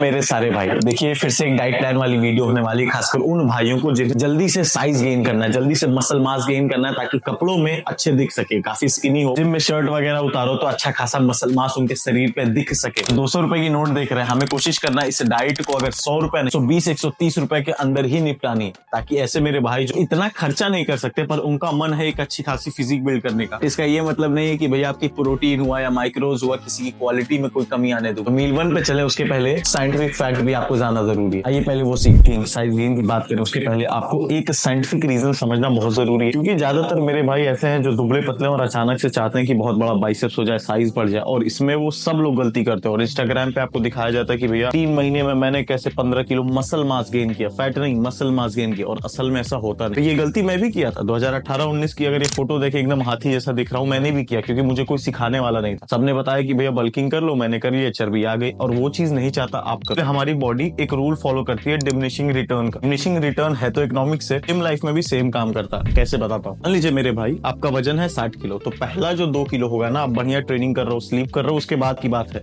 मेरे सारे भाई देखिए, फिर से एक डाइट प्लान वाली वीडियो होने वाली है, खासकर उन भाइयों को जिन्हें जल्दी से साइज गेन करना है, जल्दी से मसल मास गेन करना है, ताकि कपड़ों में अच्छे दिख सके, काफी स्किनी हो। जिम में शर्ट वगैरह उतारो तो अच्छा खासा मसल मास उनके शरीर पे दिख सके। 200 रुपए की नोट देख रहे हैं, हमें कोशिश करना है इस डाइट को अगर 100 रुपए 120 130 रुपए के अंदर ही निपटानी है, ताकि ऐसे मेरे भाई जो इतना खर्चा नहीं कर सकते पर उनका मन है एक अच्छी खासी फिजिक बिल्ड करने का। इसका ये मतलब नहीं है कि भैया आपकी प्रोटीन हुआ या माइक्रोज हुआ किसी की क्वालिटी में कोई कमी आने दो। तो मील 1 पे चले उसके पहले साइंटिफिक फैक्ट भी आपको जानना जरूरी है। आइए पहले वो सीखते हैं। साइज गेन की बात करें उसके पहले आपको एक साइंटिफिक रीजन समझना बहुत जरूरी है, क्योंकि ज्यादातर मेरे भाई ऐसे हैं जो दुबले पतले और अचानक से चाहते हैं कि बहुत बड़ा बाइसेप्स हो जाए, साइज बढ़ जाए, और इसमें वो सब लोग गलती करते हैं। और इंस्टाग्राम पे आपको दिखाया जाता है कि भैया 3 महीने में मैंने कैसे 15 किलो मसल मास गेन किया, फैट नहीं मसल मास गेन किया, और असल में ऐसा होता नहीं। तो ये गलती मैं भी किया था 2018-19 की। अगर ये फोटो देखे एकदम हाथी जैसा दिख रहा हूँ, मैंने भी किया, क्योंकि मुझे कोई सिखाने वाला नहीं था। सबने बताया कि भैया बल्किंग कर लो, मैंने करी है, चर्बी आ गई, और वो चीज नहीं चाहता आप करो। हमारी बॉडी एक रूल फॉलो करती है डिमिनिशिंग रिटर्न का। डिमिनिशिंग रिटर्न है तो इकोनॉमिक्स से जिम लाइफ में भी सेम काम करता है। कैसे बताता हूँ। मान लीजिए मेरे भाई आपका वजन है 60 किलो, तो पहला जो 2 किलो होगा ना, आप बढ़िया ट्रेनिंग कर रहे हो, स्लीप कर रहे हो, उसके बाद की बात है।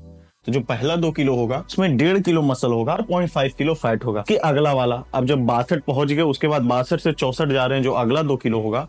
तो जो पहला 2 किलो होगा उसमें 1.5 किलो मसल होगा और 0.5 किलो फैट होगा। कि अगला वाला अब जब 62 पहुंच गए, उसके बाद 62 से 64 जा रहे हैं, जो अगला 2 किलो होगा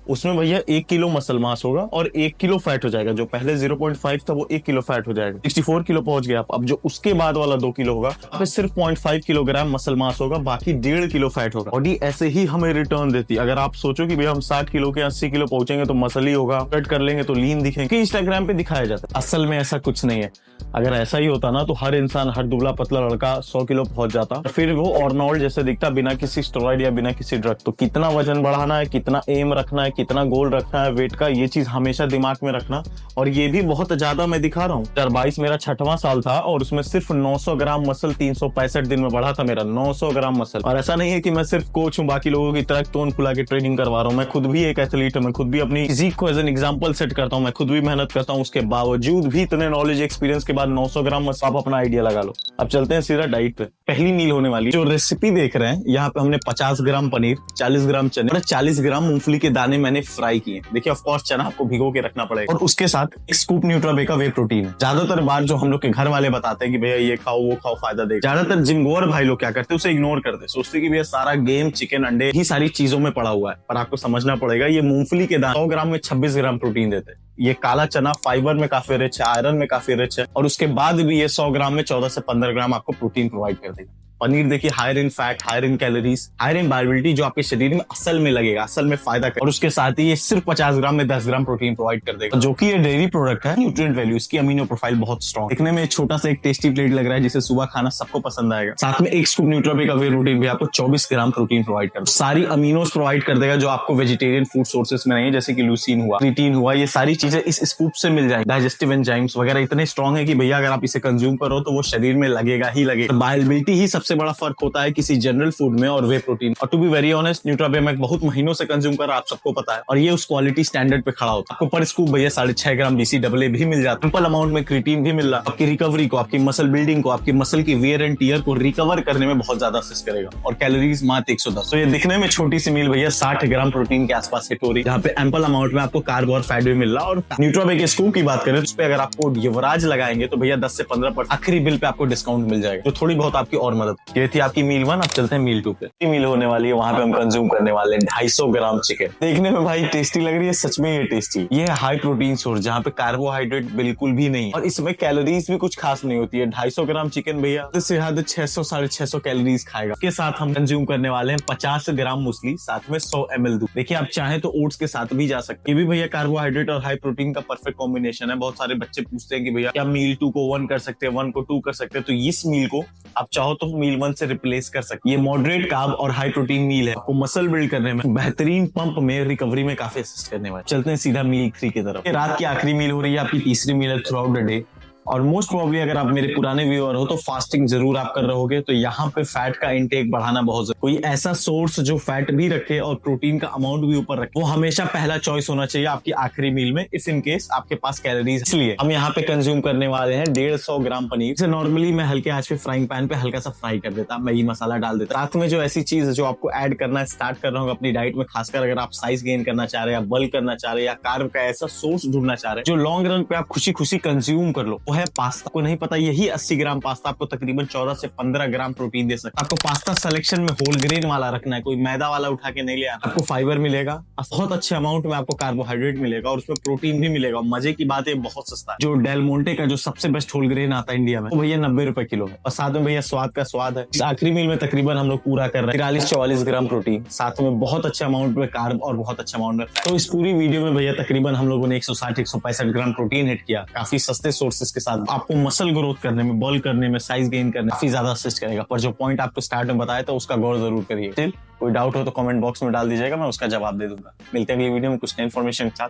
उसमें भैया 1 किलो मसल मास होगा और 1 किलो फैट हो जाएगा। जो पहले 0.5 था वो 1 किलो फैट हो जाएगा। 64 किलो पहुंच गए आप। अब जो उसके बाद वाला 2 किलो होगा पे सिर्फ 0.5 किलोग्राम मसल मास होगा, बाकी 1.5 किलो फैट होगा। बॉडी ऐसे ही हमें रिटर्न देती है। अगर आप सोचो कि भैया हम 60 किलो के 80 किलो पहुंचेंगे तो मसल ही होगा, कट कर लेंगे तो लीन दिखेंगे, इंस्टाग्राम पे दिखाया जाता है। असल में ऐसा कुछ नहीं है। अगर ऐसा ही होता ना तो हर इंसान, हर दुबला पतला लड़का 100 किलो पहुंच जाता, फिर वो आर्नोल्ड जैसे दिखता बिना किसी स्टेरॉइड या बिना किसी ड्रग। तो कितना वजन बढ़ाना है, कितना एम रखना है, कितना गोल रखना है वेट का, ये चीज हमेशा दिमाग में रखना। और ये भी बहुत ज्यादा मैं दिखा रहा हूँ। 2022 मेरा 6वां साल था और उसमें सिर्फ 900 ग्राम मसल 365 दिन में बढ़ा था मेरा, 900 ग्राम मसल। और ऐसा नहीं है कि मैं सिर्फ कोच हूँ, बाकी लोगों की तरह तोन फुला के ट्रेनिंग करवा रहा हूँ। मैं खुद भी एक एथलीट हूँ, मैं खुद भी अपनी फिजिक को एज एन एग्जांपल सेट करता हूँ, मैं खुद भी मेहनत करता हूँ। उसके बावजूद भी इतने नॉलेज एक्सपीरियंस के बाद 900 ग्राम मसल, आप अपना आइडिया लगा लो। अब चलते हैं सीधा डाइट पे। पहली मील होने वाली जो रेसिपी देख रहे हैं, यहाँ पे हमने 50 ग्राम पनीर, 40 ग्राम चने और 40 ग्राम मूंगफली के दाने मैंने फ्राई किए। देखिए ऑफ कोर्स चना आपको भिगो के रखना पड़ेगा, और उसके साथ एक स्कूप न्यूट्राबे का वे प्रोटीन है। ज्यादातर बार जो हम लोग के घर वाले बताते हैं कि भैया ये खाओ वो खाओ फायदा देगा, ज्यादातर जिमगोर भाई लोग क्या करते हैं, उसे इग्नोर करते हैं, सोचते कि भैया सारा गेम चिकन अंडे ही सारी चीजों में पड़ा हुआ है। पर आपको समझना पड़ेगा ये मूंगफली के दाने 100 ग्राम में 26 ग्राम प्रोटीन देते हैं। ये काला चना फाइबर में काफी रिच है, आयरन में काफी रिच है, और उसके बाद भी ये 100 ग्राम में 14 से 15 ग्राम आपको प्रोटीन प्रोवाइड कर देगा। पनीर देखिए higher in fat, higher in calories, higher in viability, जो आपके शरीर में असल में लगेगा, असल में फायदा कर। और उसके साथ ही ये सिर्फ 50 ग्राम में 10 ग्राम प्रोटीन प्रोवाइड कर देगा, जो कि ये डेयरी प्रोडक्ट है। न्यूट्रिएंट वैल्यू, इसकी अमीनो प्रोफाइल बहुत स्ट्रॉन्ग। दिखने में छोटा सा एक टेस्टी प्लेट लग रहा है जिसे सुबह खाना सबको पसंद आएगा। साथ में एक स्कूप न्यूट्राबे का वे प्रोटीन भी आपको 24 ग्राम प्रोटीन प्रोवाइड कर, सारी अमीनोस प्रोवाइड कर देगा जो आपको वेजिटेरियन फूड सोर्सेस में नहीं है, जैसे कि लूसीन हुआ, क्रिटीन हुआ, ये सारी चीजें इस स्कूप से मिल जाएंगी। डाइजेस्टिव एंजाइम्स वगैरह इतने स्ट्रॉन्ग है कि भैया अगर आप इसे कंज्यूम करो तो वो शरीर में लगेगा ही लगेगा। बायोबिलिटी ही सबसे बड़ा फर्क होता है किसी जनरल फूड में और वे प्रोटीन। और to be very honest, Nutrabay मैं बहुत महीनों से कंज्यूम कर रहा, आप सबको पता है, और ये उस क्वालिटी स्टैंडर्ड पे खड़ा होता है। आपको पर स्कूप भैया 6.5 ग्राम BCAA भी मिल जाता है। सिंपल अमाउंट में क्रिटीन भी मिल रहा है, आपकी रिकवरी को, आपकी मसल बिल्डिंग को, आपकी मसल की वेयर एंड टियर को रिकवर करने में बहुत ज्यादा असिस्ट करेगा। और कैलोरीज मात्र 110। तो ये दिखने में छोटी सी मील भैया 60 ग्राम प्रोटीन के आसपास हिट हो रही है, जहाँ पे एम्पल अमाउंट में आपको कार्ब और फैट भी मिल रहा है। और न्यूट्राबे के स्कूप की बात करें तो उस पे अगर आपको युवराज लगाएंगे तो भैया 10 से 15% आखिरी बिल पे आपको डिस्काउंट मिल जाएगा, जो थोड़ी बहुत आपकी और मदद। ये थी आपकी मील 1। अब चलते हैं मील 2 पे। मील होने वाली है, वहां पे हम कंज्यूम करने वाले हैं 250 ग्राम चिकन। देखने में भाई टेस्टी लग रही है, सच में ये टेस्टी। ये है हाई प्रोटीन सोर्स जहाँ पे कार्बोहाइड्रेट बिल्कुल भी नहीं, और इसमें कैलोरीज भी कुछ खास नहीं होती है। 250 ग्राम चिकन भैया इससे हद 600-650 कैलोरीज खाएगा। इसके साथ हम कंज्यूम करने वाले हैं 50 ग्राम मूसली, साथ में 100 ml दूध। देखिए आप चाहें तो ओट्स के साथ भी जा सकते हैं। ये भी भैया कार्बोहाइड्रेट और हाई प्रोटीन का परफेक्ट कॉम्बिनेशन है। बहुत सारे बच्चे पूछते हैं कि भैया क्या मील 2 को 1 कर सकते हैं, 1 को 2 कर सकते हैं। तो इस मील को आप चाहो तो मील 1 से रिप्लेस कर सकते हैं। ये मॉडरेट कार्ब और हाई प्रोटीन मील है, आपको मसल बिल्ड करने में, बेहतरीन पंप में, रिकवरी में काफी असिस्ट करने वाले। चलते हैं सीधा मील 3 की तरफ। रात की आखिरी मील हो रही है, आपकी तीसरी मील है थ्रू आउट द डे। और मोस्ट प्रोबेबली अगर आप मेरे पुराने व्यूअर हो तो फास्टिंग जरूर आप कर रहोगे, तो यहाँ पे फैट का इंटेक बढ़ाना बहुत जरूरी। कोई ऐसा सोर्स जो फैट भी रखे और प्रोटीन का अमाउंट भी ऊपर रखे, वो हमेशा पहला चॉइस होना चाहिए आपकी आखिरी मील में, इफ इन केस आपके पास कैलोरीज। इसलिए हम यहाँ पे कंज्यूम करने वाले हैं 150 ग्राम पनीर। इसे नॉर्मली मैं हल्के आंच पे फ्राइंग पैन पे हल्का सा फ्राई कर देता, मैगी मसाला डाल देता। रात में जो ऐसी चीज जो आपको ऐड करना स्टार्ट कर रहा हूँ अपनी डाइट में, खासकर अगर आप साइज गेन करना चाह रहे हैं, या बल्क करना चाह रहे हैं, या कार्ब का ऐसा सोर्स ढूंढना चाह रहे हैं जो लॉन्ग रन पे आप खुशी खुशी कंज्यूम कर लो, वो है पास्ता। को नहीं पता, यही 80 ग्राम पास्ता आपको तकरीबन 14 से 15 ग्राम प्रोटीन दे सकता है। आपको पास्ता सिलेक्शन में होल ग्रेन वाला रखना है, कोई मैदा वाला उठा के नहीं ले आना। आपको फाइबर मिलेगा, बहुत अच्छे अमाउंट में आपको कार्बोहाइड्रेट मिलेगा और उसमें प्रोटीन भी मिलेगा। मजे की बात है बहुत सस्ता है। जो डेल मोंटे का जो सबसे बेस्ट होल ग्रेन आता है इंडिया में, वो भैया 90 रुपए किलो है। और साथ में भैया स्वाद का स्वाद है। आखिरी मील में तकरीबन हम लोग पूरा कर रहे हैं 43-44 ग्राम प्रोटीन, साथ में बहुत अच्छे अमाउंट में कार्ब और बहुत अच्छे अमाउंट में। तो इस पूरी वीडियो में भैया तकरीबन हम लोगों ने 160-165 ग्राम प्रोटीन हिट किया, काफी सस्ते सोर्सेज के साथ। आपको मसल ग्रोथ करने में, बॉल करने में, साइज गेन करने में काफी ज्यादा असिस्ट करेगा। पर जो पॉइंट आपको स्टार्ट में बताया था उसका गौर जरूर करिए। कोई डाउट हो तो कमेंट बॉक्स में डाल दीजिएगा, मैं उसका जवाब दे दूंगा। मिलते हैं अगली वीडियो में कुछ नई इन्फॉर्मेशन के साथ।